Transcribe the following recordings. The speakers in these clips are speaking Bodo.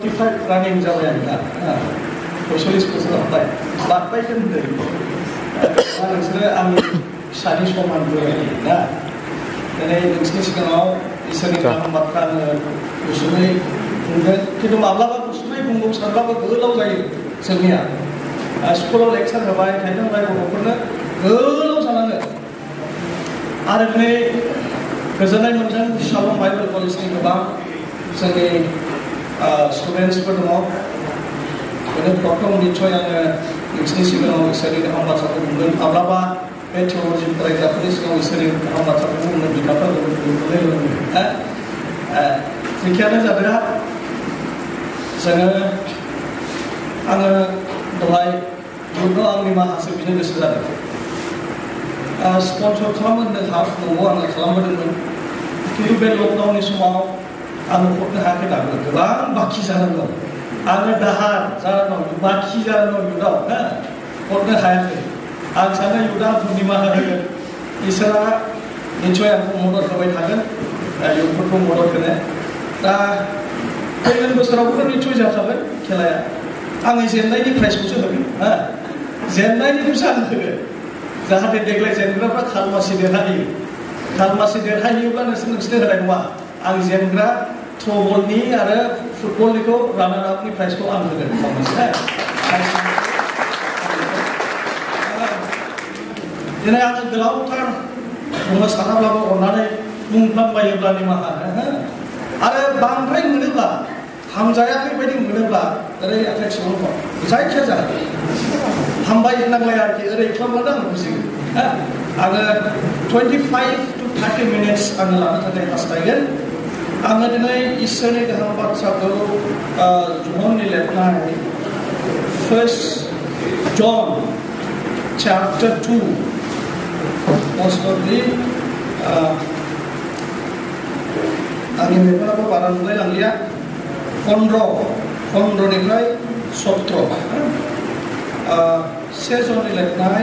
45 running जाबाय आंना 40 बोसोर हाबबाय बारबाय दोनदों नोंसोरो आंनि फिसानि समानबो ना दिनै नोंसोरनि सिगाङाव इसोरनि गाहाम बाथ्रा आङो गुसुङै बुंगोन खिन्थु माब्लाबा गुसुङै बुंगौ सानब्लाबो गोलाव जायो जोंनिया स्कुलाव लेक्सार होबाय थाइजौ होबाय गथ'फोरनो गोलाव जालाङो आरो दिनै गोजोननाय मोनदों शालम बाइबेल कलेजनि गोबां जोंनि स्टुडेन्टसफोर दङ बेनो प्रथम निस्सय आङो नोंसोरनि सिगाङाव इसोरनि गाहाम बाथ्राखौ बुंगोन माब्लाबा बे थिय'ल'जि फरायग्राफोरनि सिगाङाव इसोरनि गाहाम बाथ्राखौ बुंनो बिफाफोरखौ जेखियानो जादों जोङो आङो दहाय इयुनाव आंनि माखासे बिनो गोसो जादों स्पन्सर खालामनो नंगौ आङो खालामबोदोंमोन खिन्थु बे लकडाउननि समाव आङो हरनो हायाखै दाबो गोबां बाखि जानानै दं आङो दाहार जानानै दं बाखि जानानै दं इयुनाव हरनो हायाखै आं सानो इयुना निमाहा होगोन इसोरा निस्सय आंखौ मदद होबाय थागोन इयुनफोरखौ मदद होनो दा फैगोन बोसोरावबो निस्सय जाखागोन खेलाया आङो जेननायनि प्राइजखौसो होगोन जेननायनिखौसो आं होगोन जाहाथे देग्लाय जेनग्राफ्रा खालमासि देरहाहैयो खालमासि देरहाहैयोब्ला नोंसोरनो होनाय नङा आं जेनग्रा थ्र'बलनि आरो फुटबलनिखौ रानार आपनि प्राइजखौ आं होगोन दिनै आङो गोलावथार बुंनो सानाब्लाबो अननानै बुंफ्लांबायोब्ला निमाहा आरो बांद्राय मोनोब्ला हामजायाखै बायदि मोनोब्ला ओरै आखाइ थिखांनो दं जायखिया जागोन हामबाय होननांलाया आरोखि ओरै खालामब्लानो आं बुजिगोन आङो 25 to 30 minutes आङो लानो थाखाय हास्थायगोन आङो दिनै इसोरनि गाहाम बाथ्राखौ ज'ननि लिरनाय 1 John chapter 2 possibly आंनि मेगनाबो बारा नुलाय लांलिया 15निफ्राय 17 1 Johnनि लिरनाय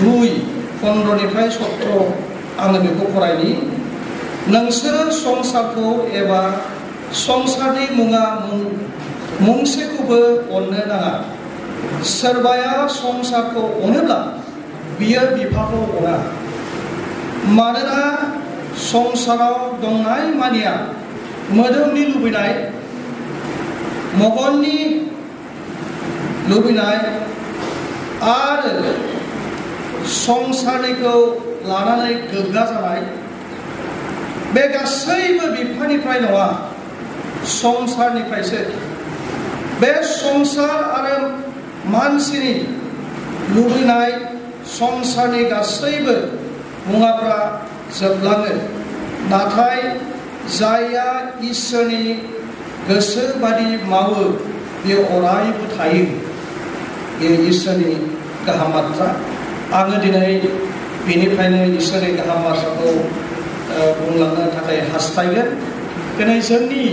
2:15निफ्राय 17 आङो बेखौ फरायनि नोंसोरो संसारखौ एबा संसारनि मुंसेखौबो अननो नाङा सोरबाया संसारखौ अनोब्ला बियो बिफाखौ अना मानोना संसाराव दंनाय मानिया मोदोमनि लुबैनाय मगननि लुबैनाय आरो संसारनिखौ लानानै गोग्गा जानाय बे गासैबो बिफानिफ्राय नङा संसारनिफ्रायसो बे संसार आरो मानसिनि लुबैनाय संसारनि गासैबो मुवाफ्रा जोबलाङो नाथाय जायहा इसोरनि गोसो बादि मावो बेयो अरायबो थायो बे इसोरनि गाहाम बाथ्रा आङो दिनै बेनिफ्रायनो इसोरनि गाहाम बाथ्राखौ बुंलांनो थाखाय हास्थायगोन दिनै जोंनि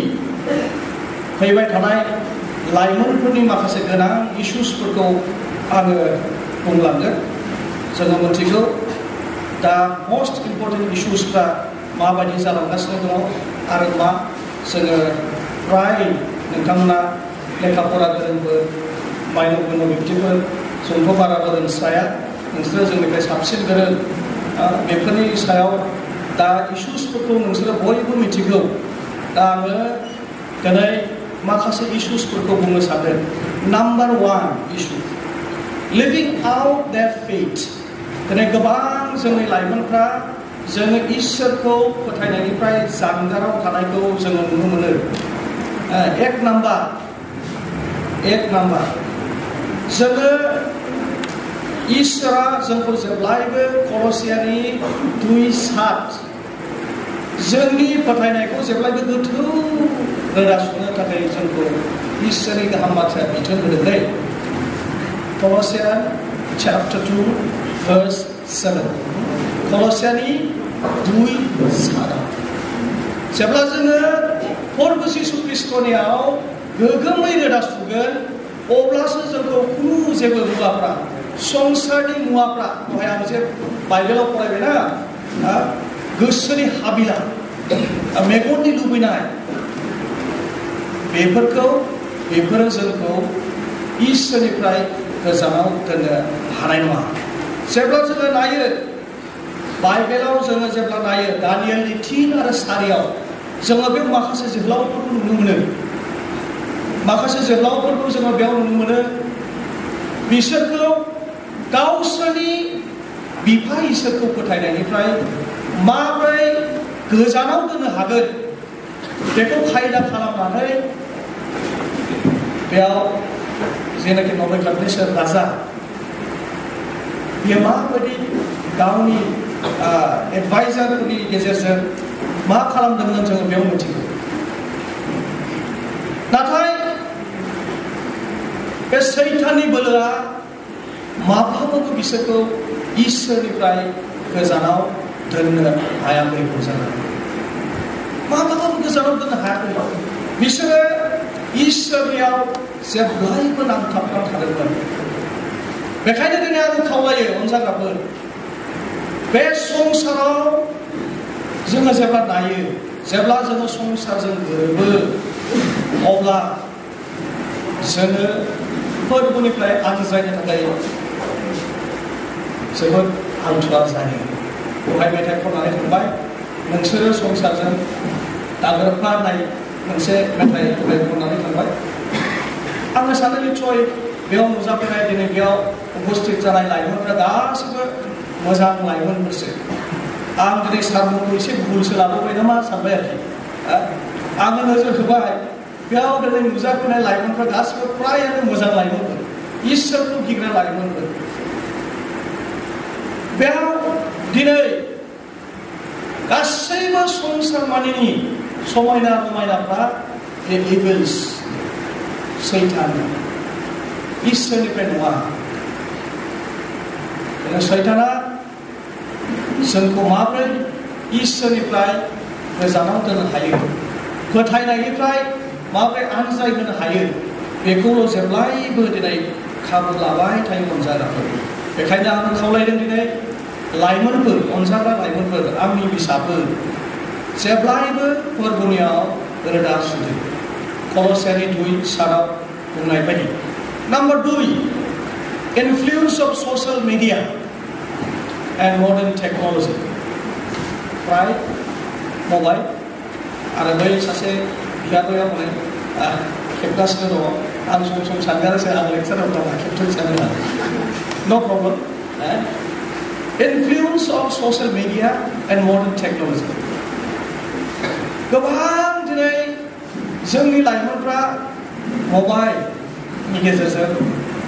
फैबाय थानाय लाइमोनफोरनि माखासे गोनां इस्युसफोरखौ आङो बुंलांगोन जोङो मिथिगौ दा मस्ट इम्पर्टेन्ट इस्युसफ्रा माबायदि जालांगासिनो दङ आरो मा जोङो फ्राय नोंथांमोना लेखा फरा गोरोंबो माइन'र व्यक्तिफोर जोंथ' बारा गोरोंस्राया नोंसोरो जोंनिफ्राय साबसिन गोरों बेफोरनि सायाव दा इस्युसफोरखौ नोंसोरो बयबो मिथिगौ दा आङो दिनै माखासे इस्युसफोरखौ बुंनो सानदों number 1 issue living out their faith दिनै गोबां जोंनि लाइमोनफ्रा जोङो इसोरखौ फोथायनायनिफ्राय जानगाराव थानायखौ जोङो नुनो मोनो एक नाम्बार जोङो इसोरा जोंखौ जेब्लायबो कलसियानि 2:7 जोंनि फोथायनायखौ जेब्लायबो गोथौ रोदा सुनो थाखाय जोंखौ इसोरनि गाहाम बाथ्राया बिथोन होदों कलसियान chapter 2 verse 7 कलसियानि 2:7 जेब्ला जोङो प्रभु जिसु ख्रिस्टनियाव गोगोमै रोदा सुगोन अब्लासो जोंखौ खुनु जेबो मुवाफ्रा संसारनि मुवाफ्रा दहाय आं जे बाइबेलाव फरायबायना गोसोनि हाबिला मेगननि लुबैनाय बेफोरो जोंखौ इसोरनिफ्राय गोजानाव दोननो हानाय नङा। जेब्ला जोङो नायो बाइबेलाव जोङो जेब्ला नायो दानियेलनि 3 आरो 4 जोङो बेयाव माखासे जोहोलावफोरखौ नुनो मोनो। माखासे जोहोलावफोरखौ जोङो बेयाव नुनो मोनो। बिसोरखौ गावसोरनि बिफा इसोरखौ फोथायनायनिफ्राय माबोरै गोजानाव दोननो हागोन बेखौ खायदा खालामनानै बेयाव जेनाखि नबुकदनेस्वर राजा बियो माबायदि गावनि एडभाइजारफोरनि गेजेरजों मा खालामदोंमोन जोङो बेयाव मिथिगौ। नाथाय बे सैताननि बोलोआ माब्लाबाबो बिसोरखौ इसोरनिफ्राय गोजानाव दोननो हायाखै। माब्लाबाबो गोजानाव दोननो हायाखै। बिसोरो इसोरनियाव जेब्लायबो नांथाबना थादोंमोन। बेखायनो दिनै आं खावलायो अनजाग्राफोर, बे संसाराव जोङो जेब्ला नायो, जेब्ला जोङो संसारजों गोरोबो, अब्ला जोङो फोरबोनिफ्राय आनज्रायनो थाखाय जोबोद हांथुवा जायो। बेवहाय मेथाइ खननानै थांबाय, नोंसोरो संसारजों दाग्रोबना नाय मोनसे मेथाइ खननानै थांबाय। आङो सानो निस्सय बेयाव नुजाफैनाय दिनै बेयाव उपस्थित जानाय लाइमोनफ्रा गासिबो मोजां लाइमोनफोरसो। आं दिनै सारमोनखौ एसे भुलसो लाबोबाय नामा सानबाय आरोखि। आङो नोजोर होबाय बेयाव दिनै नुजाफैनाय लाइमोनफ्रा गासिबो फ्रायानो मोजां लाइमोनफोर, इसोरखौ गिग्रा लाइमोनफोर। बेयाव दिनै गासैबो संसार मानिनि समायना रमायनाफ्रा इभिल्स, सैतान, इसोरनिफ्राय नङा। सैताना जोंखौ माबोरै इसोरनिफ्राय गोजानाव दोननो हायो, फोथायनायनिफ्राय माबोरै आनज्रायहोनो हायो, बेखौल' जेब्लायबो दिनै खाबु लाबाय थायो अनजाग्राफोर। बेखायनो आं खावलायदों दिनै लाइमोनफोर, अनजाग्रा लाइमोनफोर, आंनि फिसाफोर, जेब्लायबो फोरबोनियाव रोदा सुदो। कल'सियानि 2:7 बुंनाय बायदि। Number 2, influence of social media and modern technology. Fry mobile आरो बै सासे बिहादया माने खेबगासिनो दङ। आं सम सम सानगारोसो आं लेक्साराव दङ खेबथ'सानो नो problem. Influence of social media and modern technology. गोबां दिनै जोंनि लाइमोनफ्रा मबाइलनि गेजेरजों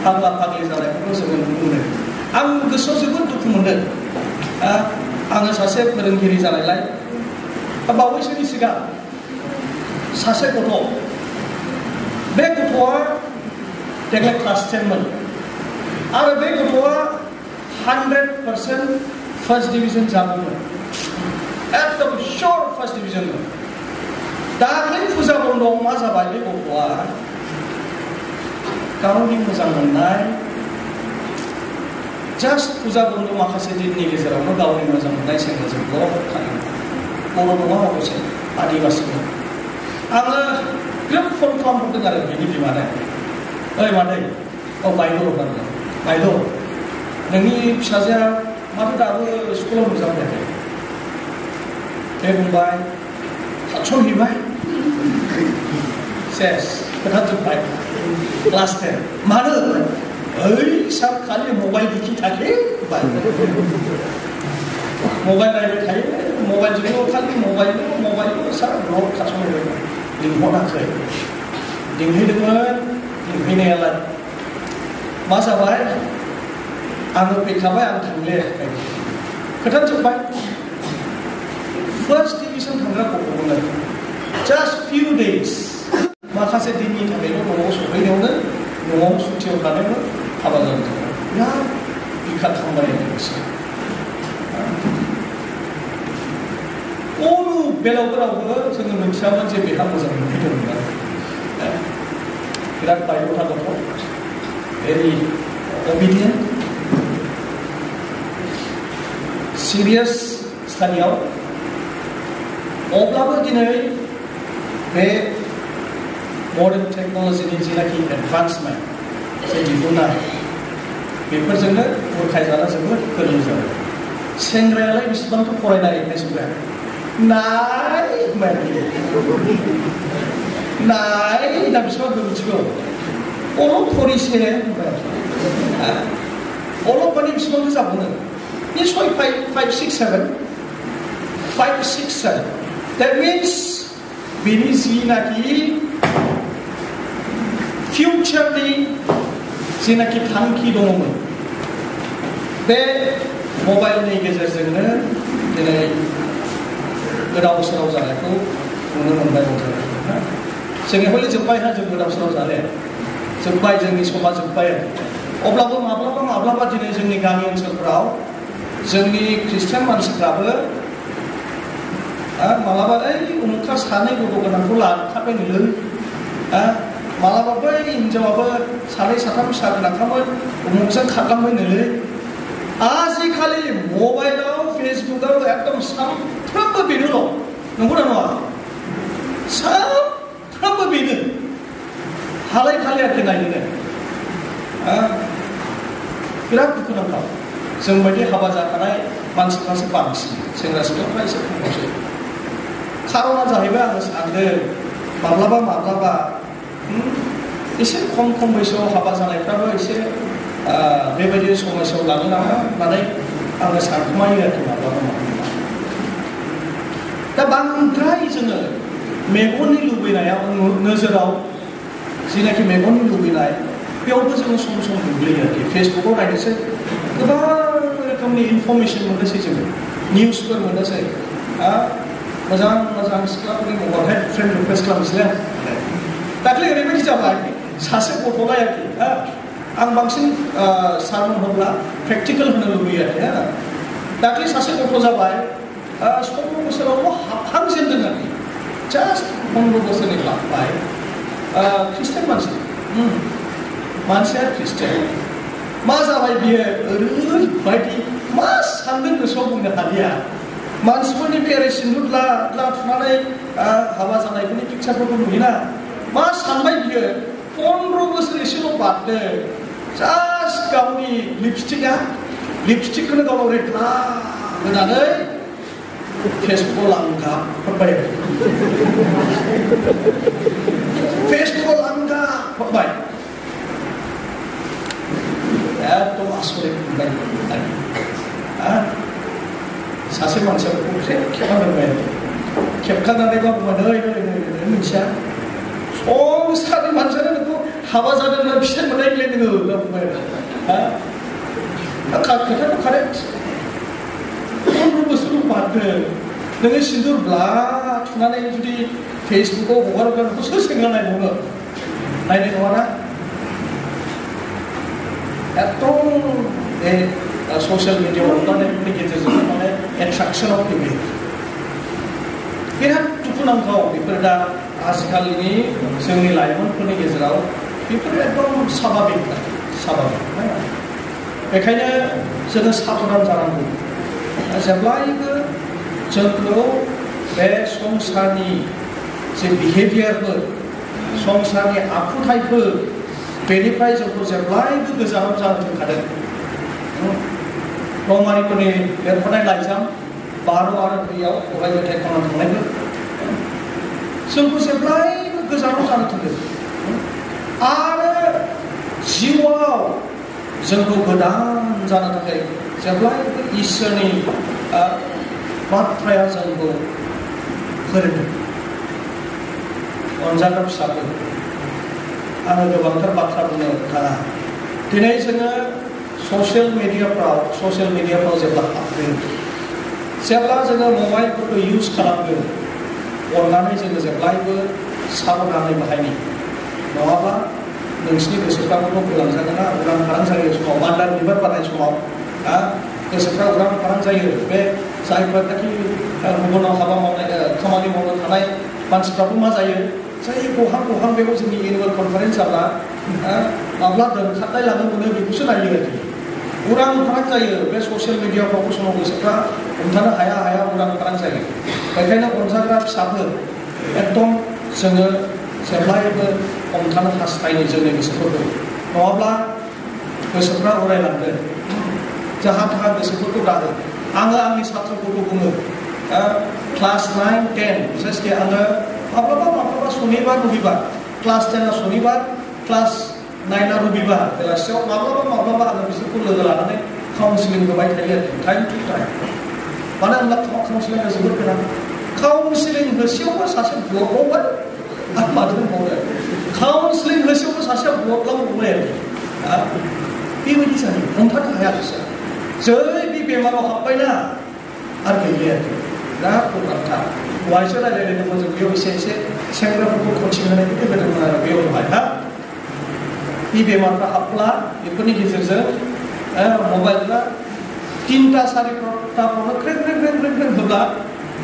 फाग्ला फाग्लि जानायफोरखौ जोङो नुनो मोनो। आं गोसोआव जोबोद दुखु मोनदों। आङो सासे फोरोंगिरि जानायलाय बावैसोनि सिगां सासे गथ', बे गथ'आ देग्लाय क्लास 10 मोन आरो बे गथ'आ 100% फार्स्ट डिभिजन जादोंमोन। एकदम श्योर फार्स्ट डिभिजन मोन। दाख्लै फुजा बन्द'आव मा जाबाय, बे गथ'आ गावनि मोजां मोननाय जास्ट फुजा बन्द' माखासे दिननि गेजेरावनो गावनि मोजां मोननाय सेंग्राजोंल' थाङो। बर' नङा अबसे, आदिबासिमोन। आङो ग्रोब फन खालामहरदों आरो बिनि बिमानो, ओइ मादै, बायद' होननानै, बायद' नोंनि फिसाजोआ माथो दाबो स्कुलाव नुजाफैयाखै? बे बुंबाय हाबसनहैबाय, सेस खोथा जोब्बाय, क्लास 10। मानो? ओइ सार खालि मबाइल दिखि थाखे, मबाइल नायबाय थायो, मबाइलजोंल' खालि मबाइल सार ब्लग खासनहैबाय। लिंहराखै, लिंहैदोंमोन, लिंहैनायालाय मा जाबाय, आङो फैखाबाय, आं थांले, खोथा जोब्बाय। फार्स्ट डिभिजन थांग्रा गथ'मोन, जास्ट फिउ डेज, माखासे दिननि थाखायल' न'आव सफैनायावनो, न'आव सुटियाव थानायावनो हाबा जानो थाखाय बिराद बिखा खांबाय गोसोआ। अनु बेलावफोरावबो जोङो मिथियामोन जे बेहा मोजां मोनहैदोंमोन। बिराद बायग'था गथ', भेरि अबिडियेन्ट, सिरियास स्टाडियाव। अब्लाबो दिनै बे मडार्न टेक्न'लजिनि जिनाखि एडभान्समेन्ट जे दिहुननाय बेफोरजोंनो बुरखायजाना जोबोद गोरलै जाबाय सेंग्रायालाय बेसेबांथ' फरायनाय सेंग्रा नाय ना बेसेबां मिथिगौ अलप फरिसे अलप माने बेसेबांथो जाबावनो निसय 5, 6, 7 that means बेनि जिनाखि फिउचारनि जिनाखि थांखि दङमोन बे मबाइलनि गेजेरजोंनो दिनै गोदाव सोराव जानायखौ नुनो मोनबाय बर्थमान जोंनि हले जोब्बायहा जों गोदाव सोराव जानाया जोब्बाय जोंनि समा जोब्बाय अब्लाबो माब्लाबा दिनै जोंनि गामि ओनसोलफोराव जोंनि ख्रिस्टियान मानसिफ्राबो मालाबा उमुखा सानै गथ' गोनांखौ लाखाबाय नोलै मालाबा बै हिनजावाबो सानै साथाम फिसा गोनांखामोन उमुखजों खारलांबाय नोलै आजिखालि मबाइलाव फेसबुकाव एकदम सानफ्रोमबो बेनोल' नंगौना नङा सानफ्रोमबो बेनो हालाय खालायाखै नायनो बिराद दुखुनांथाव जों बायदि हाबा जाखानाय मानसिफ्रासो बांसिन सेंग्रा सिख्लाफ्रा एसे खमसै खारना जाहैबाय आङो सानदों माब्लाबा एसे खम बैसोआव हाबा जानायफ्राबो एसे बेबायदि समस्यायाव लानो नामा होननानै आङो सानखुमायो आरोखि माब्लाबा दा बांद्राय जोङो मेगननि लुबैनायाव नोजोराव जिनाखि मेगननि लुबैनाय बेयावबो जोङो सम गोग्लैयो आरोखि फेसबुकाव नायनोसै गोबां रोखोमनि इनफरमेसन मोननोसै जोङो निउसफोर मोननोसै मोजां सिख्लाफोरनि महरहाय फ्रेन्ड रिकुवेस्ट खालामनोसै दाख्लै ओरैबायदि जाबाय सासे गथ'लाय आरोखि आं बांसिन सारमोन होब्ला प्रेक्टिकेल होनो लुबैयो आरोखि दाख्लै सासे गथ' जाबाय 16 बोसोरावल' हाबहांजेनदों आरोखि जास्ट 15 बोसोरनि लाबाय ख्रिस्टियान मानसिया ख्रिस्टियान मा जाबाय बियो ओरैबायदि मा सानदों गोसोआव बुंनो हालिया मानसिफोरनि बेरे सिन्दुर ला थुनानै हाबा जानायफोरनि पिक्सारफोरखौ नुयोना मा सानबाय बियो 15 बोसोर एसेल' बारदों जास्ट गावनि लिपस्टिकखौनो गावनाव रेडला होनानै फेसबुकाव लांगाबबाय एकदम आसरित मोनबाय सासे मानसिया खेबखानानै बुंबाय मिथिया संसारनि मानसियानो नोंखौ हाबा जादोंना फिथाइ मोननायलाय नोङो होनना बुंबाय खोथायाथ' कारेक्ट 15 बोसोर बारदों नोङो सिन्दुर ब्ला थुनानै जुदि फेसबुकाव हगारोब्ला नोंखौ सोर सेंग्रा नायबावनो नायनाय नङाना एकदम बे ससियेल मिडियाआव हगारनायफोरनि गेजेरजों माने एट्राक्सनाव फैबाय बिराद दुखुनांथाव बेफोर दा आजिखालिनि जोंनि लाइमोनफोरनि गेजेराव बेफोर एकदम साभाबिक बेखायनो जोङो साबधान जानांगौ जेब्लायबो जोंखौ बे संसारनि जे बिहेभियारफोर संसारनि आखुथायफोर बेनिफ्राय जोंखौ जेब्लायबो गोजानाव जानो थिनखादों रमारिफोरनि लिरख'नाय लाइजाम 12 आरो 2 आव बहाय मेथाइ खनना थांनायफोर जोंखौ जेब्लायबो गोजानाव जानो थिनदों आरो जिउआव जोंखौ गोदान जानो थाखाय जेब्लायबो इसोरनि बाथ्राया जोंखौ फोरोंदों अनजाग्रा फिसाफोर आङो गोबांथार बाथ्रा बुंनो थाङा दिनै जोङो ससियेल मिडियाफ्राव जेब्ला हाबगोन जेब्ला जोङो मबाइलफोरखौ इउज खालामगोन अननानै जोङो जेब्लायबो साबधानै बाहायनि नङाबा नोंसिनि गोसोफ्राबो गोलांजागोना उरां फारां जायो समाव मान्दार बिबार बारनाय समाव गोसोफ्रा उरां फारां जायो बे जायफोरनाखि गुबुनाव हाबा मावनाय खामानि मावनो थानाय मानसिफ्राबो मा जायो जाय गहां बेयाव जोंनि एनुवेल कनफारेन्स जाब्ला माब्ला दोनखारनाय लानो मोनो बेखौसो नायो आरोखि उरां फारां जायो बे ससियेल मिडियाफ्रावबो समाव गोसोफ्रा हमथानो हाया उरां फारां जायो बेखायनो अनजाग्रा फिसाफोर एकदम जोङो जेब्लायबो हमथानो हास्थायनो जोंनि गोसोफोरखौ नङाब्ला गोसोफ्रा उरायलांगोन जाहा थाहा गोसोफोरखौ दाहो आङो आंनि सात्रफोरखौ बुङो क्लास 9, 10 बिसेसके आङो माब्लाबा शनिबार रबिबार क्लास 10 शनिबार क्लास 9 रबिबार बेलासियाव माब्लाबा आङो बिसोरखौ लोगो लानानै काउन्सिलिं होबाय थायो टाइम टु टाइम मानो होनब्ला काउन्सिलिंआ जोबोद गोनां काउन्सिलिं होसेयावबो सासे ब्लक मावबाय आरो माजों मावो काउन्सिलिं होसेयावबो सासेया ब्लक लांबाय आरो बेबायदि जायो हमथानो हाया बिसोर जै बे बेमाराव हाबबायना आरो गैलिया दा प्रग्रामथा दहायसो रायज्लायदोंमोन जों बेयाव एसे सेंग्राफोरखौ कचिं होनायनि होदोंमोन आरो बेयावहाय बे बेमारफ्रा हाबब्ला बेफोरनि गेजेरजों मबाइलफ्रा 3टा 4टाफ्रावनो ख्रें होब्ला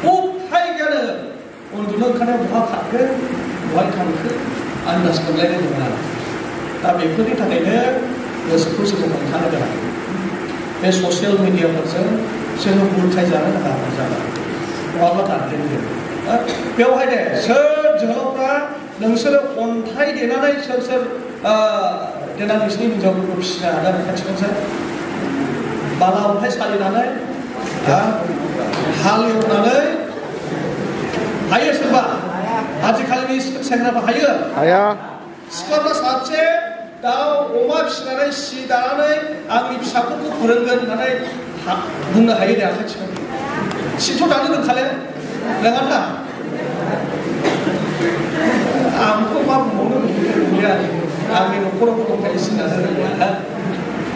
बबेहाय गानो उन्दुनो ओंखारनायाव बहा खारखो बहाय थांखो आन्दाज मोनलायनाय नङा दा बेफोरनि थाखायनो गोसोखौ जोङो हमथानो गोनां बे ससियेल मिडियाफोरजों जोङो बुरखाय जानो नाङा जाबाय नङाब्ला दानदेनगोन बेवहाय दे सोर जोहोलावफ्रा नोंसोरो अन्थाइ देनानै सोर देनां नोंसिनि हिन्जावफोरखौ फिसिनो हागोन खाथियावसो बाला अन्थाइ सालिनानै हाल एवनानै हायो सोरबा आजिखालिनि सेंग्राफ्रा हाया सिख्लाफ्रा सासे दाउ अमा फिसिनानै सि दानानै आंनि फिसाफोरखौ फोरोंगोन होननानै बुंनो हायो दे आखाइ थिखांनानै सिथ' दानो रोंखाले रोङाना आंथ' मा बुंबावनो रोंलिया आंनि न'खरावबो दंखायो सि दानो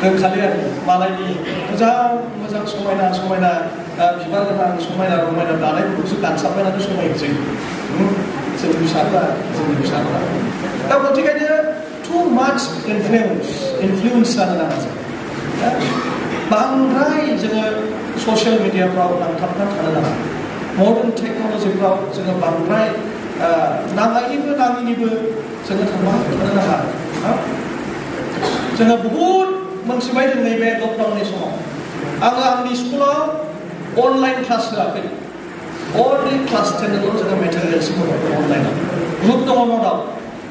रोंखाले आरो मालायनि मोजां समायना बिबार गोनां समायना रमायना दानायफोरखौसो दानसाबबायनानै समायनोसै जोंनि फिसाफ्रा दा गथिखायनो too much influence जानो नाङा जों बांद्राय जोङो ससियेल मिडियाफ्राव नांथाबनानै थानो नाङा मडार्न टेक्न'लजिफ्राव जोङो बांद्राय नाङिनिबो जोङो थानो नाङा जोङो बहुद मोनथिबाय जों नैबे लकडाउननि समाव आङो आंनि स्कुलाव अनलाइन क्लास होआखै अनलि क्लास 10 जोङो मेटेरियेल्स होबाय अनलाइनाव ग्रुप दङ न' दाउट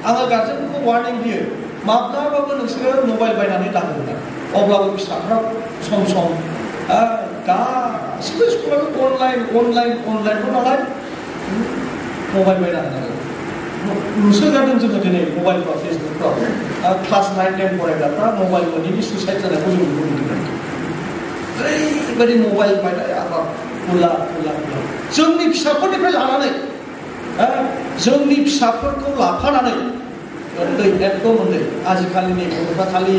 आङो गार्जेनफोरखौ वार्निं होयो माब्लाबाबो नोंसोरो मबाइल बायनानै दाहोना अब्लाबो फिसाफ्रा सम गासिबो स्कुलावनो अनलाइन नालाय मबाइल बायना होनांगौ नुसोगारदों जोङो दिनै मबाइलफ्राव फेसबुकफ्राव क्लास 9, 10 फरायग्राफ्रा मबाइल मोनैनि सुइसाइड जानायखौ जों नुनो मोनदों ओरैबायदि मबाइल बायनाय आबाद खुला जोंनि फिसाफोरनिफ्राय लानानै जोंनि फिसाफोरखौ लाफानानै एकदम उन्दै आजिखालिनि गथ'फ्रा खालि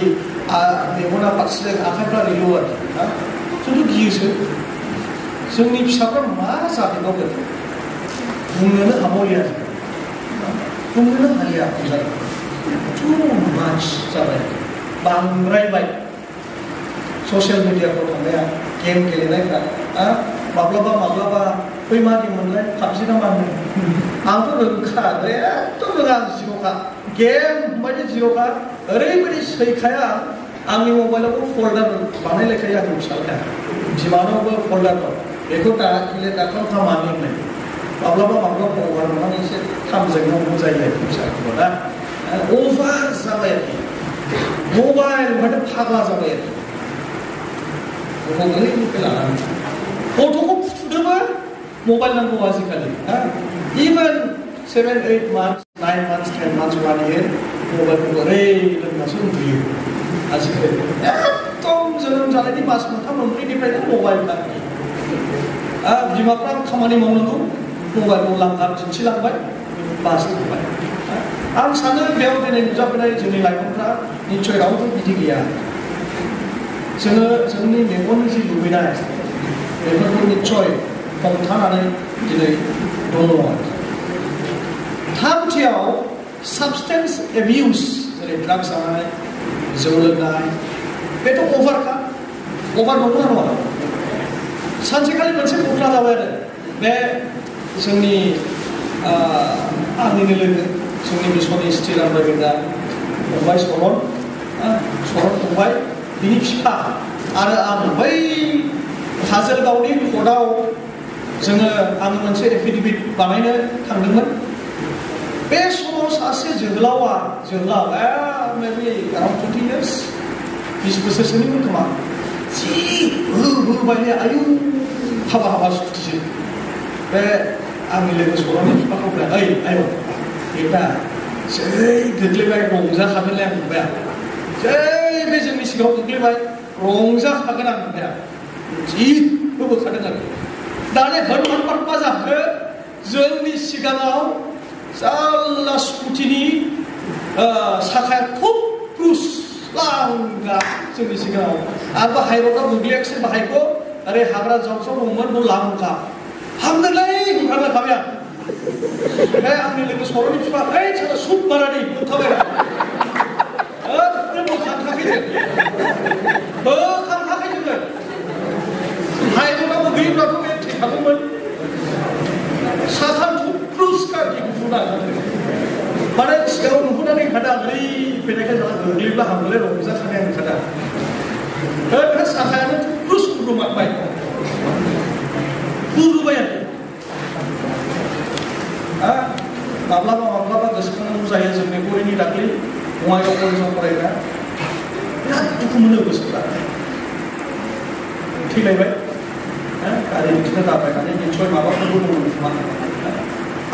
मेगना फारसेजों आखाइफ्रा रिलु आरो जोंथ' गियोसो जोंनि फिसाफ्रा मा जाहैबावगोन बुंनोनो हाबावलिया बुंनोनो हालिया टु माच जाबाय बांद्रायबाय ससियेल मिडियाफ्राव थांनाया गेम गेलेनायफ्रा माब्लाबा बै मा गेम मोनलाय पाबजि ना मा होनो आंथ' रोंखा एकदम रोङा जिर'खा गेम बायदि जिर'खा ओरैबायदि सैखाया आंनि मबाइलावबो फल्डार बानायलायखायो आंनि फिसाज्लाया बिमानावबो फल्डार दं बेखौ दाखालाम होननाय माब्लाबा हगारनानै एसे थामजोंनांगौ जायो आरोखि फिसाखौ ना अभार जाबाय आरोखि मबाइल माथो फाग्ला जाबाय आरोखि गथ' गोरलैनिफ्राय लानानै गथ'खौ फुथुनोबो मबाइल नांगौ आजिखालि even 7, 8 months, 9 months, 10 months, 1 year मबाइलखौ ओरै लोंनासो उन्दुयो आजिखालि एकदम जोनोम जानायनि मास मोनथाम मोनब्रैनिफ्रायनो मबाइल बिमाफ्रा खामानि मावनांगौ मबाइलखौ दिन्थिलांबाय बास थांबाय आं सानो बेयाव दिनै नुजाफैनाय जोंनि लाइमोनफ्रा निस्सय रावबो बिदि गैया जोङो जोंनि मेगननि जि लुबैनाय बेफोरखौ निस्सय हमथानानै दिनै दङ थामथियाव साबस्टेन्स एबिउस जेरै ड्राग्स जानाय जौ लोंनाय बेथ' अभार नंगौना नङा सानसेखालि मोनसे घटना जाबाय आरो बे जोंनि आंनिनो लोगो जोंनि मिसननि स्टिल आमबायग्रा फंबाय सरन फंबाय बिनि बिफा आरो आं बै काजलगावनि कर्टआव आङो मोनसे एफिडेभिट बानायनो थांदोंमोन बे समाव सासे जोहोलाव maybe around 20 years 20 बोसोरसोनिमोन खोमा जि होबाय आयु हाबा सुखुथिसो बे आंनि लोगो सल'नि बिफाखौ बुंबाय ओइ आयौ बेटा जै गोग्लैबाय रंजाखागोनलै आं बुंबाय जै बे जोंनि सिगाङाव गोग्लैबाय रंजाखागोन आं बुंबाय जि होबोखादों आरो दाने हरमान मा जाखो जोंनि सिगाङाव जाल्ला स्कुटिनि साखाया थुप्रुस लांगा जोंनि सिगाङाव आरो हाइरडआव गोग्लैयाखिसै बाहायखौ ओरै हाग्रा जंसन दंमोन न' लांगा हामदोंलै ओंखारलांखाबाय आं ओमफ्राय आंनि लोगो सल'नि बिफा ओइ साला सुप मारानि बोखाबाय बोखांखाखै जोङो हाइरडआव गोग्लैब्लाथ' बे थैखागौमोन साथाम थुप्रुस गारि गुफुरा माने सिगाङाव नुहुरनानै ओंखारदों आं ओरै फैनायखाय जोंहा गोग्लैब्ला हामगोनलै रंजाखानाय ओंखारदों ओमफ्राय साखायानो थुप्रुस गुरुमाबाय आरो माब्लाबा गोसोखांनांगौ जायो जोंनि बर'नि दाख्लै बङाइगाव कलेजाव फरायग्रा बिराद दुखु मोनो गोसोफ्रा थैलायबाय गारि बिदिनो दाबायनानै निसय माबाफोरबो दंमोन खोमा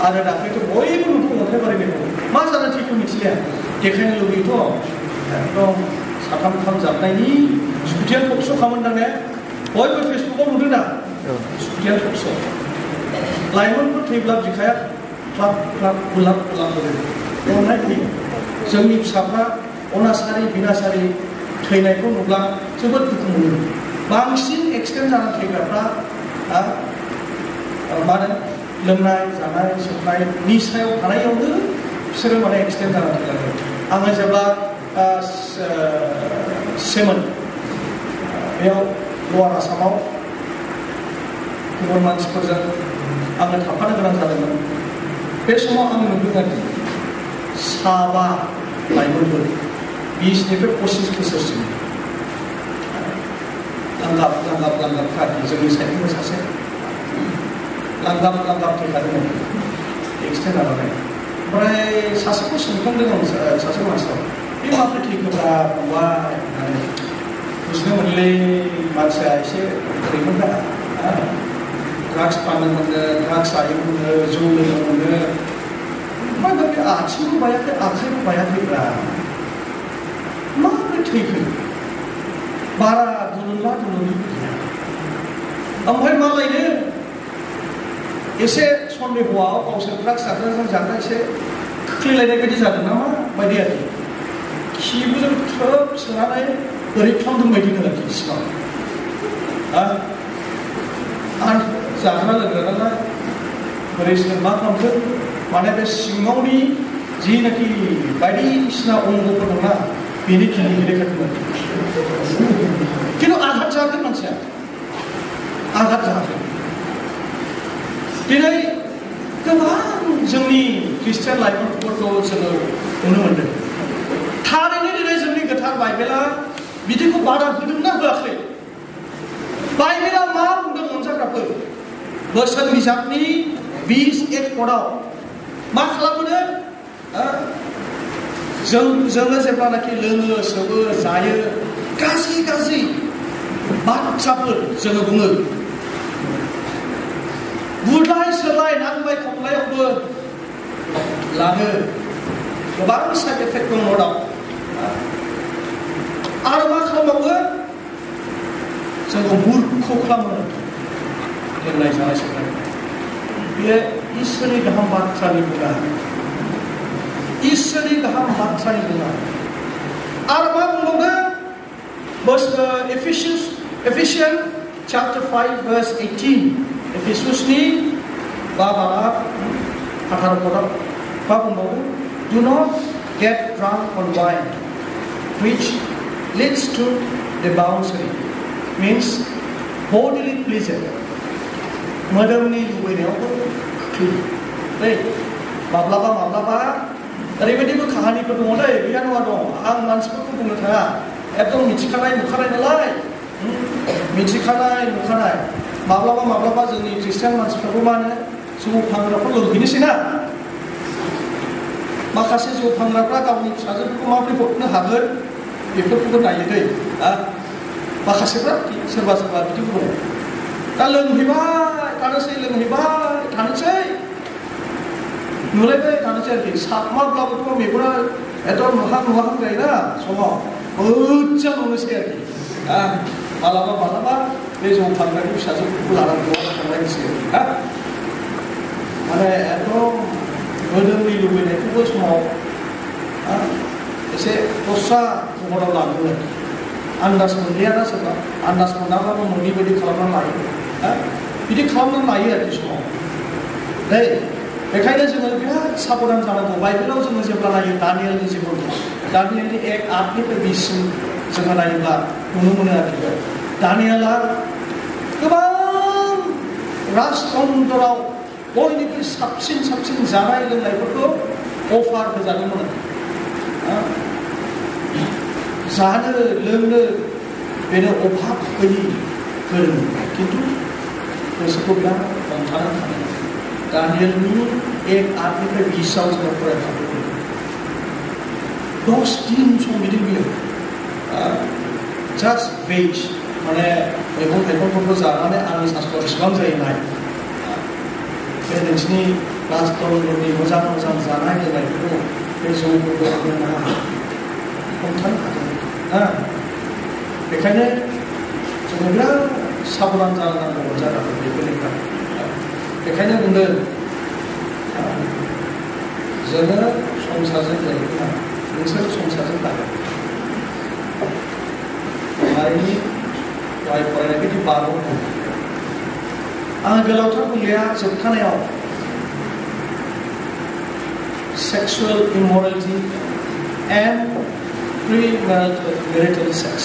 आरो दाख्लैथ' बयबो नुदों अन्थाइ बारिनायखौ मा जानो थैखौ मिथिलिया देखायनो लुबैयोथ' एकदम साथाम जाबनायनि स्कुटिया थबस' खालामोन दां ने बयबो फेसबुकाव नुदों दा स्कुटिया थबस' लाइमोनफोर थैब्ला बिखाया क्लाब गुलाब होदों अन्नाय थैयो जोंनि फिसाफ्रा अनासारि बिनासारि थैनायखौ नुब्ला जोबोद दुखु मोनो बांसिन एक्सिडेन्ट जानानै थैग्राफ्रा मा होनो लोंनाय जानाय सोबनाय निसायाव थानायावनो बिसोरो माने एक्सिडेन्ट जानानै थैलाङो आङो जेब्ला सेमोन बेयाव लवार आसामाव गुबुन मानसिफोरजों आङो थाफानो गोनां जादोंमोन बे समाव आं नुदों आरोखि 7 लाइमोनफोर 20निफ्राय 25 बोसोरसिम लांगाब खाथि जोंनि साइडनिबो सासे लांगाब थैखादोंमोन एक्सिडेन्ट जानानै ओमफ्राय सासेखौ सोंखांदों आं सासे मानसिनाव बे माबोरै थैखोब्रा फंबाय होननानै बुजिनो मोनलै मानसिया एसे ओरैमोन दा ड्राग्स फाननो मोनो ड्राग्स जायो मोनो जौ लोंनो मोनो ओमफ्राय बे आथिंबो बायाखै आखाइबो बायाखैब्रा माबोरै थैखो बारा दुलुनला गैया ओमफ्राय मालायनो एसे सन्देहआव गावसोर ड्राग्स जाग्रा एसे खोख्लैलायनाय बायदि जादों नामा बायदि आरो खिबुजों थ्रोब सोनानै ओरै खालामदों बायदि आरोखि सिगाङाव आरो जाग्रा लोंग्रा नालाय ओरै मा खालामखो माने बे सिङावनि जिनाखि बायदिसिना अंगफोर दंना बेनि खिनि देखायदोंमोन खिन्थु आघात जायाखै मानसिया आघात जायाखै दिनै गोबां जोंनि ख्रिस्टियान लाइमोनफोरखौ जोङो नुनो मोनदों थारैनो दिनै जोंनि गोथार बाइबेला बिदिखौ बादा होदोंना होआखै बाइबेला मा बुंदों अनजाग्राफोर बोसोन बिजाबनि 21 पदआव मा खालामो जोङो जेब्लानाखि लोङो सोबो जायो गाज्रि बाथ्राफोर जोङो बुङो बुलाय सोलाय नांलाय खमलायावबो लाङो गोबां साइड इफेक्ट दङ दाव आरो मा खालामबावो जोंखौ मुर्ख खालामो लोंनाय जानाय सोबनाय बे इसोरनि गाहाम बाथ्रानि बुङा इसोरनि गाहाम बाथ्रानि बुङा आरो मा बुंबावो Ephesians chapter 5 verse 18 एफिसुसनि 18 पदआव मा बुंबावो Do not get drunk on wine which leads to debauchery means bodily pleasure मोदोमनि लुबैनायावबो खोख्लैयो माब्लाबा ओरैबायदिबो काहानिफोर दङ दै गैया नङा दं आं मानसिफोरखौ बुंनो थाङा एकदम मिथिखानाय नुखानाय नालाय मिथिखानाय नुखानाय माब्लाबा जोंनि ख्रिस्टियान मानसिफोरखौ मा होनो जौ फानग्राफोर लोंहैनोसै ना माखासे जौ फानग्राफ्रा गावनि फिसाजोफोरखौ माबोरै हरनो हागोन बेफोरखौबो नायो दै माखासेफ्रा सोरबा सोरबा बिदिबो दङ दा लोंहैबाय थानोसै नुलायबाय थानोसै आरोखि साबमाब्लाबोथ' मेगना एकदम नुहां जायोना समाव मोजां नुनोसै आरोखि मालाबा बे जौ फानग्रानि फिसाजोफोरखौ लानानै थांलायनोसै माने एकदम मोदोमनि लुबैनायखौबो समाव एसे दस्रा महराव लाङो आन्दाज मोनलियाना सोरबा आन्दाज मोनाब्लाबो मोनै बायदि खालामनानै लायो बिदि खालामनानै लायो आरोखि समाव दै बेखायनो जोङो बिराद साबधान जानांगौ बाइबेलाव जोङो जेब्ला नायो दानियेलनि जिबन दानियेलनि 1:8-20 जोङो नायोब्ला नुनो मोनो आरोखि दानियेला गोबां राजतन्त्रआव बयनिख्रुइ साबसिन जानाय लोंनायफोरखौ अफार होजादोंमोन जानो लोंनो बेनो अभाब गैयि गोरों खिन्थु गोसोखौ बिराद हमथानो हादों दानियेलनि 1:8-20 जोङो फरायखांदों 10 दिन सम बिदि बियो जास्ट भेज माने मैगं थाइगंफोरखौ जानानै आंनि सास्थ्रआ बेसेबां जायो नाय बे नोंसिनि राजतन्त्रनि मोजां जानाय लोंनायफोरखौ बे जौफोरखौ आंनो नाङा हमथानो हादों बेखायनो जोङो बिराद साबधान जानांगौ जानांगौ बेफोरनिफ्राय बेखायनो बुंदों जोङो संसारजों जायोब्ला नोंसोर संसारजों लागोन मारिनि दहाय फरायनाय बायदि बार'खौ आं गोलावथार बुंलिया जोबथानायाव sexual immorality and premarital sex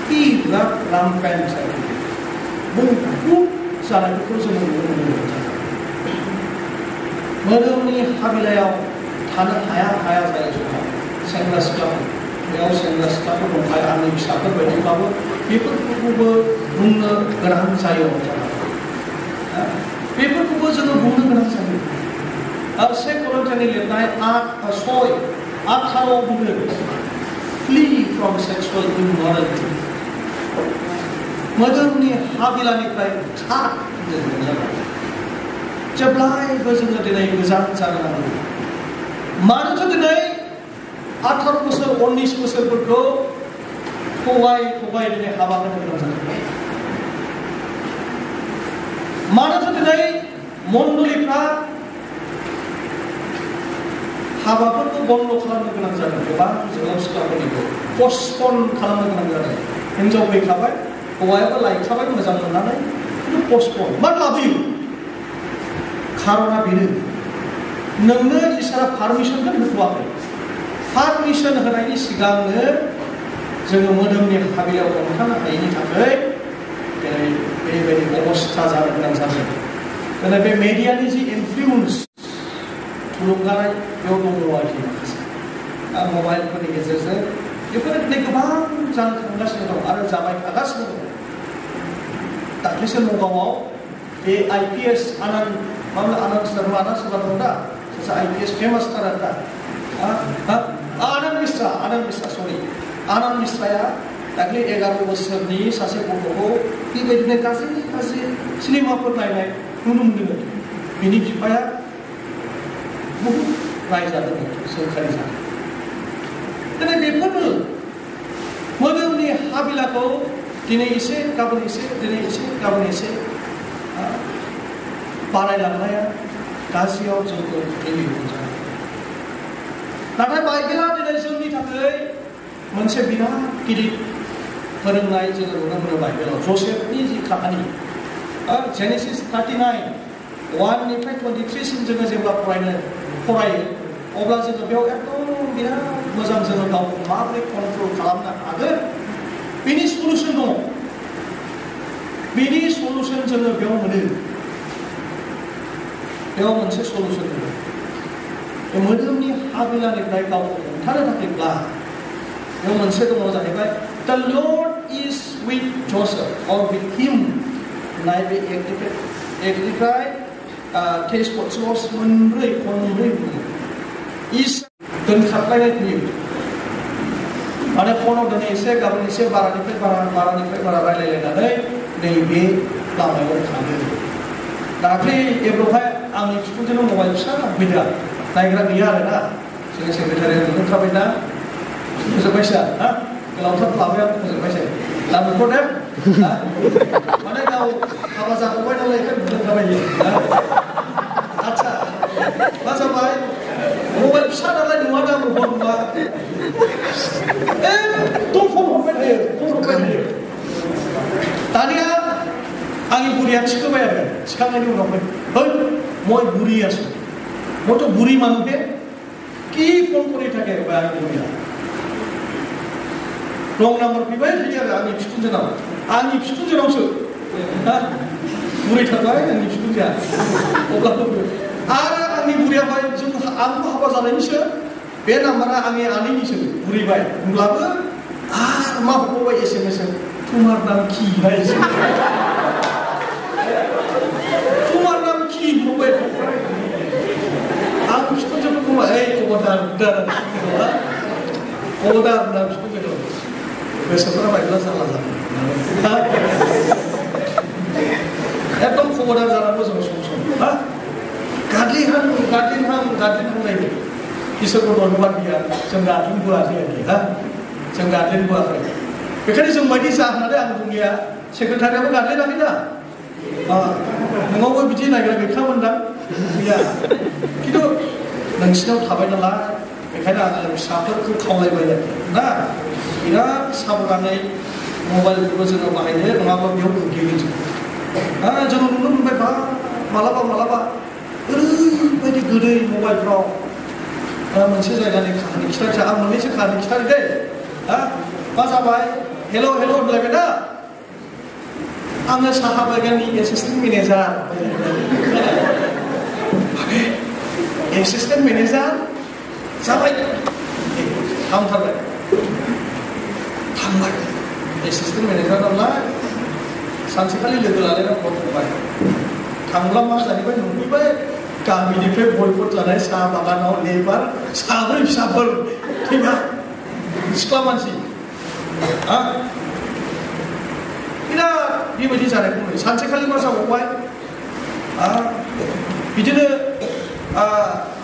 बिराद rampant बुहुद जानायफोरखौ जोङो नुनो मोनो मोदोमनि हाबिलायाव थानो हाया जायो समाव सेंग्रा सिख्लाफोर बेयाव सेंग्रा सिख्लाफोर दंखायो आंनि फिसाफोर बायदिब्लाबो बेफोरखौबो बुंनो गोनां जायो बेफोरखौबो जोङो बुंनो गोनां जायो आरो 2 करिन्थियानि लिरनाय 8:18 बुंदों flee from sexual immorality मोदोमनि हाबिलानिफ्राय खार जेब्लायबो जोङो दिनै गोजान जानो नांगौ मानोथो दिनै 18 बोसोर 19 बोसोरफोरखौ थगाय दिनै हाबा होनो गोनां जादों मानोथो दिनै मण्डलिफ्रा हाबाफोरखौ बन्द खालामनो गोनां जादों गोबां जोहोलाव सिख्लाफोरनिखौ पस्टपन खालामनो गोनां जादों हिनजाव फैखाबाय हौवायाबो लायखाबाय मोजां मोननानै खिन्थु पस्टपन मानो लाबोयो खारना बेनो नोंनो इसोरा पारमिसनखौ होथ'वाखै पारमिसन होनायनि सिगांनो जोङो मोदोमनि हाबिलायाव हमथानो हायैनि थाखाय दिनै बेबायदि अबस्था जानो गोनां जादों दिनै बे मेडियानि जि इनफ्लुयेन्स थुलुंगानाय बेयाव दङ आरोखि माखासे मबाइलफोरनि गेजेरजों बेफोरो दिनै गोबां जानो थांगासिनो दं आरो जाबाय थागासिनो दं दाख्लैसो नगावआव बे IPS आनन्द सोरबा दं दा सासे IPS फेमास थार आरो दा आनन्द मिश्राया दाख्लै 11 बोसोरनि सासे गथ'खौ बेबायदिनो गाज्रि सिनेमाफोर नायनाय नुनो मोनदों बिनि बिफाया बहुद रायजादों सोरखारि जादों दिनै बेफोरनो मोदोमनि हाबिलाखौ दिनै एसे गाबोन एसे बारायलांनाया गाज्रियाव जोंखौ गेलेयो नाथाय बाइबेला दिनै जोंनि थाखाय मोनसे बिराद गिदिर फोरोंनाय जोङो नुनो मोनो बाइबेलाव जसेफनि जि खामानि जेनेसिस 39:1-23 जोङो जेब्ला फरायो अब्ला जोङो बेयाव एकदम बिराद मोजां जोङो गावखौ माबोरै कन्ट्रल खालामनो हागोन बेनि सलुसन दङ बेनि सलुसन जोङो बेयाव मोनो बेयाव मोनसे सलुसन दङ बे मोदोमनि हाबिलानिफ्राय गावखौ हमथानो थाखायब्ला बेयाव मोनसे दङ जाहैबाय The Lord is with Joseph or with him नाय बे एकनिफ्राय 23 मोनब्रै दोनखारलायनाय नुयो माने फनाव दिनै एसे गाबोन एसे बारानिफ्राय बारा रायलायलायनानै नैबे लामायाव थाङो दाख्लै एब्र'हाय आंनि बिखुनजोनो मबाइल फिसा फैदों नायग्रा गैया आरोना जोंनि सेक्रेटारिया नुखाबाय दा फोजोब्बायसो हा गोलावथार लाबाय आं फोजोब्बायसो लाबोथ' दे माने गाव हाबा जाखांबाय नालाय बेखायनो बुंखाबाय आदसा मा जाबाय मबाइल फिसा नालाय नुवा दा महर नुवा एकदम फन हरबाय थायो दानिया आंनि बुरिया थिखोबाय आरो थिखांनायनि उनावहाय है মই বুড়ি আছো মইতো বুড়ি মানুহে কি ফোন করে থাকে আনি বুড়িয়া रं नाम्बार फैबाय थायो आरो आंनि बिखुनजोनावसो बुरै थाबाय आंनि बिखुनजोआ अब्लाबो आरो आंनि बुरियाबाय आंबो हाबा जानायनिसो बे नाम्बारा आंनि आनैनिसो बुरैबाय होनब्लाबो आरो मा हरबावबाय SMS तुम्हार नाम কি भाई तुम्हार नाम কি हरबाय आं बिखुनजोखौ बुंबाय ओइ खबरदार होनना बिखुनजोखौ गोसोफोरा बायब्ला जाला एकदम खबरदार जानांगौ जों सम गादलिनहां नायदो इसोरखौ धन्यबाद गैया जों गादलिनबोआखै जों गादलिनबोआखै बेखायनो जों बायदि जा होननानै आं बुंनाया सेक्रेटारियाबो गादलिनाखै दा नोंनावबो बिदि नायग्रा गैखामोनदां गैया खिन्थु नोंसिनाव थाबाय नालाय बेखायनो आङो फिसाफोरखौ खावलायबाय ना बिराद साबधानै मबाइलखौबो जोङो बाहायनो नङाबा बेयाव गोग्लैगोन जोङो नुनो मोनबाय मालाबा ओरैबायदि गोदै मबाइलफ्राव मोनसे जायगानि काहानि खिथानोसै आं मोननैसो काहानि खिथानो दै मा जाबाय हेल' होनलायबाय ना आङो साहा बागाननि एसिस्टेन्ट मेनेजार एसिस्टेन्ट मेनेजार जाबाय थांबाय एसिस्टेन्ट मेनेजार नालाय सानसेखालि लोगो लालायना फन हरबाय थांब्ला मा जाहैबाय नुहैबाय गामिनिफ्राय बयकट जानाय साहा बागानाव लेबार साब्रै फिसाफोर थैबाय सिख्ला मानसि बिराद बेबायदि जानायखौ नुयो सानसेखालि मा जाबावबाय बिदिनो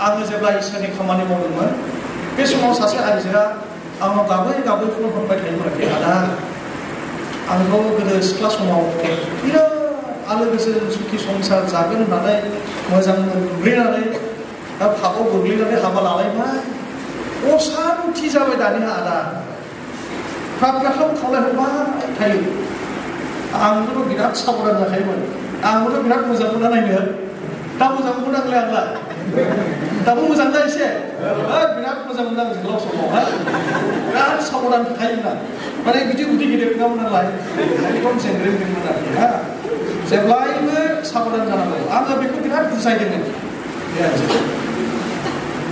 आङो जेब्ला इसोरनि खामानि मावदोंमोन बे समाव सासे आइजोआ आंनाव गाबै फन हरबाय थायोमोन आरोखि आदा आंथ' गोदो सिख्ला समाव बिराद आलो गोजोन सुखि संसार जागोन होननानै मोजां मोनब्रेनानै फागाव गोग्लैनानै हाबा लालायबाय असान्थि जाबाय दानिया आदा फ्राथाव खावलायहरबाय थायो आंबोथ' बिराद साबधान जाखायोमोन आंबोथ' बिराद मोजां मोना नायनो दा मोजां मोनांलाय आंलाय दाबो मोजां दा एसे बिराद मोजां मोनदों आं जोंलाव समाव बिराद साबधान थायोमोन आं माने बिदि उदै गिदिर नङामोन नालाय एकदम जेंग्रेंमोन आरोखि जेब्लायबो साबधान जानांगौ आङो बेखौ बिराद बुजायदोंमोन बे आइजोखौ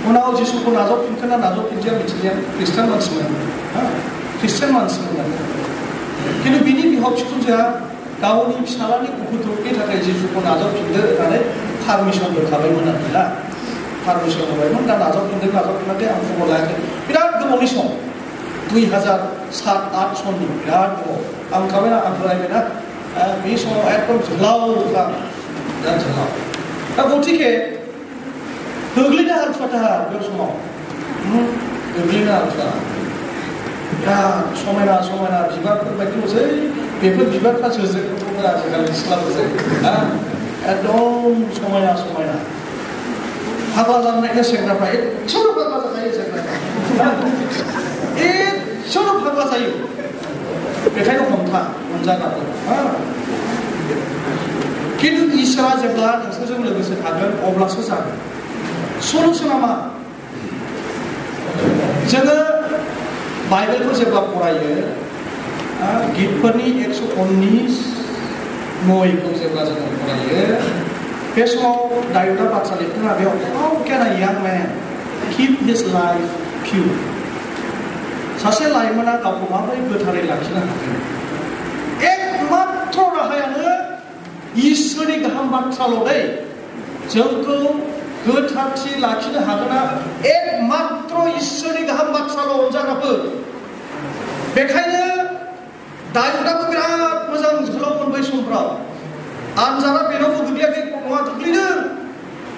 उनाव जिसुखौ नाजावफिनखोना नाजावफिनदिया मिथिलिया ख्रिस्टान मानसिमोन खिन्थु बिनि बिहाव बिखुनजोआ गावनि फिसालानि गथ'नि थाखाय जिसुखौ नाजावफिनदो होननानै पारमिसन होखाबायमोन आरोखि ना पारमिसन होबायमोन दा नाजावफिनाखै आं खबर लायाखै बिराद गोबावनि सम 2007-8 सननि बिराद गोबाव आं खाबायना आं फरायबायना बे समाव एकदम जोलावखा बिराद जोलाव दा गथिखे गोग्लैनो हालुवाथार बे समाव गोग्लैनो हालुवा बिराद समायना बिबारफोर बायदि नुसै बेफोर बिबारफ्रासो जों आजिखालि सिख्लाफोरजों एकदम समायना हाबा जानाय सेंग्राफ्रा एसेल' फाग्ला जाखायो सेंग्राफ्रा एसेल' फाग्ला जायो बेखायनो हमजानांगौ खिन्थु इसोरा जेब्ला नोंसोरजों लोगोसे थागोन अब्लासो जागोन सलुसना मा जोङो बाइबेलखौ जेब्ला फरायो गितफोरनि 119:9 जेब्ला जोङो फरायो बे समाव दायुदा बाथ्रा लिरदोंना बेयाव हाउ केन आ यां मेन कीप हिज लाइफ पियर सासे लाइमोना गावखौ माबोरै गोथारै लाखिनो हागोन एकमात्र राहायानो इसोरनि गाहाम बाथ्राल' दै जोंखौ गोथारथि लाखिनो हागोना एकमात्र इसोरनि गाहाम बाथ्राल' अनजाग्राफोर बेखायनो दायुदाबो बिराद मोजां जोहोलावमोन बै समफ्राव आनजादा बेनावबो गोग्लैयाखै नङा गोग्लैदों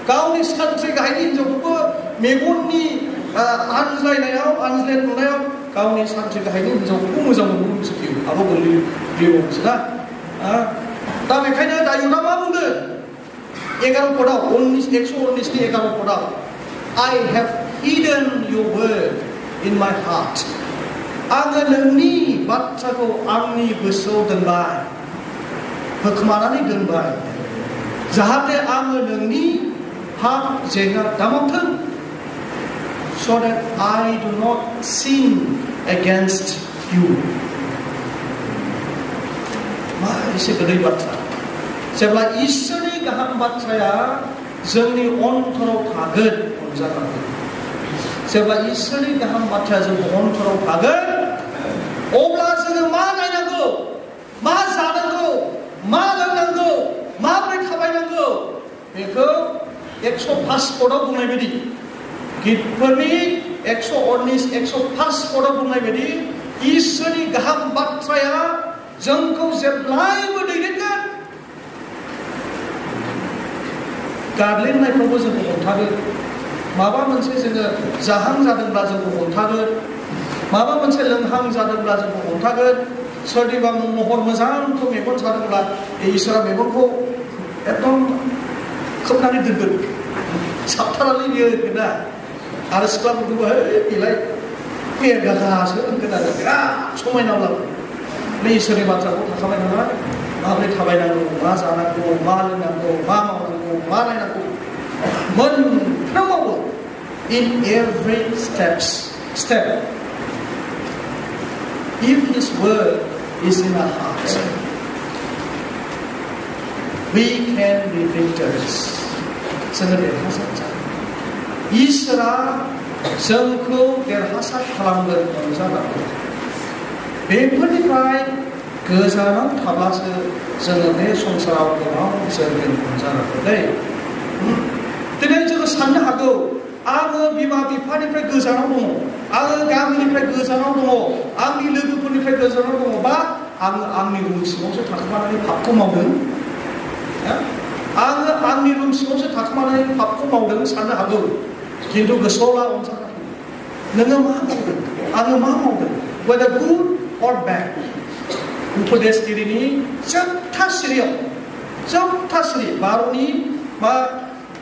गावनि सानथ्रि गाहायनि हिनजावखौबो मेगननि आनज्लायनायाव आनज्लायनाय नुनायाव गावनि सानथ्रि गाहायनि हिनजावखौबो मोजां मोनगौ मिथियो आबो गोग्लैयोमोनसो ना दा बेखायनो दायुदा मा बुंदों 11 पदाव 119 11 पदाव I have hidden your word in my heart आङो नोंनि बाथ्राखौ आंनि गोसोआव दोनबाय होखोमानानै दोनबाय जाहाथे आङो नोंनि पाप जेंना दामावथों so that I do not sin against you मा एसे गोदै बाथ्रा जेब्ला इसोरनि गाहाम बाथ्राया जोंनि अन्तराव थागोन अनजाग्राफोर जेब्ला इसोरनि गाहाम बाथ्राया जोंनि अन्तराव थागोन अब्ला जोङो मा नायनांगौ मा जानांगौ मा लोंनांगौ माबोरै थाबायनांगौ बेखौ 105 पदाव बुंनाय बायदि गितफोरनि 105 पदाव बुंनाय बायदि इसोरनि गाहाम बाथ्राया जोंखौ जेब्लायबो दैदेनगोन गाग्लिनायफ्रावबो जोंखौ हमथागोन माबा मोनसे जोङो जाहां जादोंब्ला जोंखौ हमथागोन माबा मोनसे लोंहां जादोंब्ला जोंखौ हमथागोन सोरनिबा महर मोजांखौ मेगन सादोंब्ला इसोरा मेगनखौ एकदम खोबनानै दोनगोन साबथारालै बियो होनगोन आरो सिख्लाफोरखौबो बेलाय बेरगागासो होनगोन आरो बिराद समायनाब्लाबो बे इसोरनि बाथ्राखौ थाखाबाय नामा माबोरै थाबायनांगौ मा जानांगौ मा लोंनांगौ मा मावनांगौ मा नायनांगौ मोनफ्रोमावबो in every step if His word is in our hearts we can be victors जोङो देरहासार जागोन इसोरा जोंखौ देरहासार खालामगोन अनजाग्राफोर बेफोरनिफ्राय गोजानाव थाब्लासो जोङो बे संसाराव गोबां जोरगोन अनजाग्राफोर दिनै जोङो साननो हागौ आङो बिमा बिफानिफ्राय गोजानाव दङ आङो गामिनिफ्राय गोजानाव दङ आंनि लोगोफोरनिफ्राय गोजानाव दङ बा आङो आंनि रुम सिङावसो थाखोमानानै पापखौ मावदों आङो आंनि रुम सिङावसो थाखोमानानै पापखौ मावदों साननो हागौ खिन्थु गोसोआव ला अनजाग्राफोर नोङो मा मावदों आङो मा मावदों whether good or bad उपदेशगिरिनि जोबथा सिरियाव जोबथा सिरि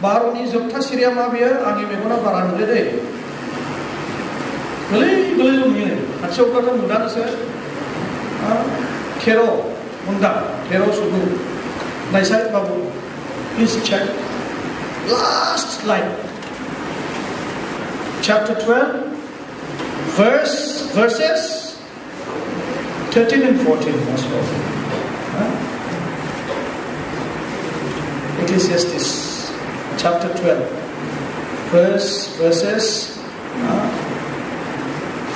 12नि जोबथा सिरिया मा बेयो आंनि मेगना बारा नुयो दै गोलै नुयो खाथियावब्लाथ' नुदानोसो खेर' मुन्दा खेर' सुगु नायसाय बाबु please check last line chapter 12 verses 13 and 14 most probably. Ecclesiastes chapter 12 verses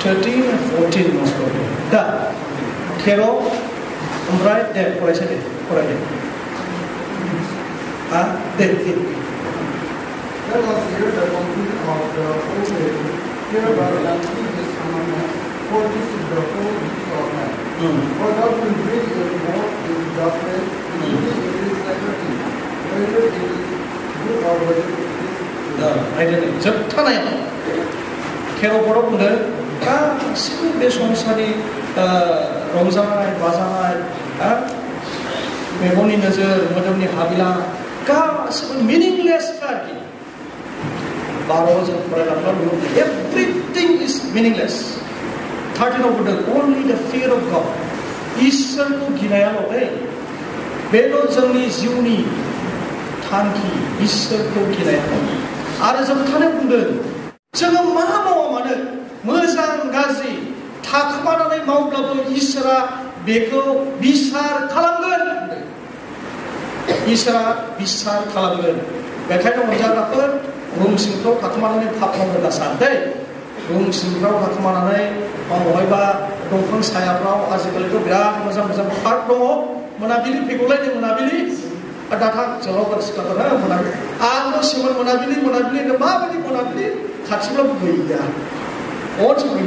13 and 14 most probably. Da Kero ombrai de faraयसा de faraयदो de Let us hear the conclusion of the old lady. Hereby and keep this commandment, for this is the whole duty of man. For God will bring you more in darkness, it is security. Whether it is good or whether it is आयदानि जोबथानायाव खेरावफोराव बुंदों गासिबो बे संसारनि रंजानाय बाजानाय मेगननि नोजोर मोदोमनि हाबिला गासिबो मिनिंलेस आरोखि 12 जों फरायलांब्ला everything is meaningless 13 आव बुंदों only the fear of God इसोरखौ गिनायाल' बेल' जोंनि जिउनि थांखि इसोरखौ गिनायाल' आरो जोबथानायाव बुंदों जोङो मा मावा मानो मोजां गाज्रि थाखोमानानै मावब्लाबो इसोरा बेखौ बिसार खालामगोन इसोरा बिसार खालामगोन बेखायनो अनजाग्राफोर रुम सिंफ्राव थाखोमानानै पाप मावनो दासान रुम सिंफ्राव थाखोमानानै बबेबा दंफां सायाफ्राव आजिखालिथ' बिराद मोजां पार्क दङ मोनाबिलि फैगौलायनो मोनाबिलि datang jawab setelah monabil. Anu siman monabili itu mana monabili kacimlah berbeda. Oh cuma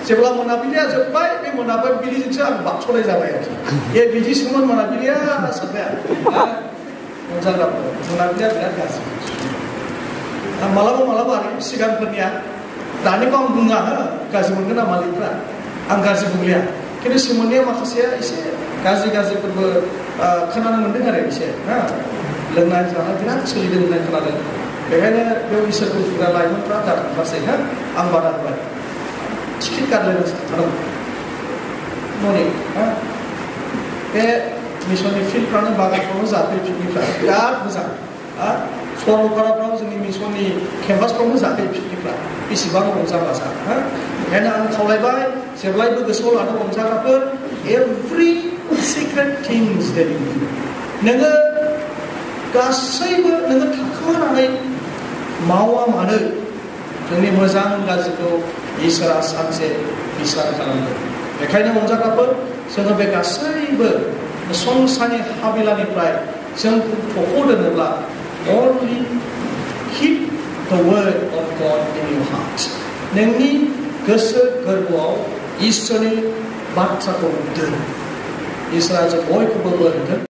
sebelah monabili aja baik, ini monabili juga bak soleh jawa ya. Ya biji siman monabili ya sampai. Jangan monabili berat kasih. Malam hari siang punya. Tani kau bunga, kasih mungkin nama lipra, angkasi bunga. Kini semuanya makasih isi kasih perlu kenalan mendengar ya isi. Lengan jangan bilang sulit dengan kenalan. Bagaimana dia bisa berfirman lain peratar pastinya ambaran baik. Sedikit kali sekarang. Moni, misalnya film pernah bagai kamu zapi juga, ya besar. Suara para जोंनि मिसननि केम्पासफ्रावनो जाहाथे पिकनिकफ्रा बेसेबां रंजाबाजा ओंखायनो आं खावलायबाय जेब्लायबो गोसोआव लानो रंजाग्राफोर every secret things that you do नोङो गासैबो नोङो थाखोमानानै मावा मानो जोंनि मोजां गाज्रिखौ इसोरा सानसे बिसार खालामगोन बेखायनो रंजाग्राफोर जोङो बे गासैबो संसारनि हाबिलानिफ्राय जों थख' दोनोब्ला only keep the word of God in your heart. नोंनि गोसो गोरबोआव इसोरनि बाथ्राखौ दोन। इसोरा जों बयखौबो बोर होथों।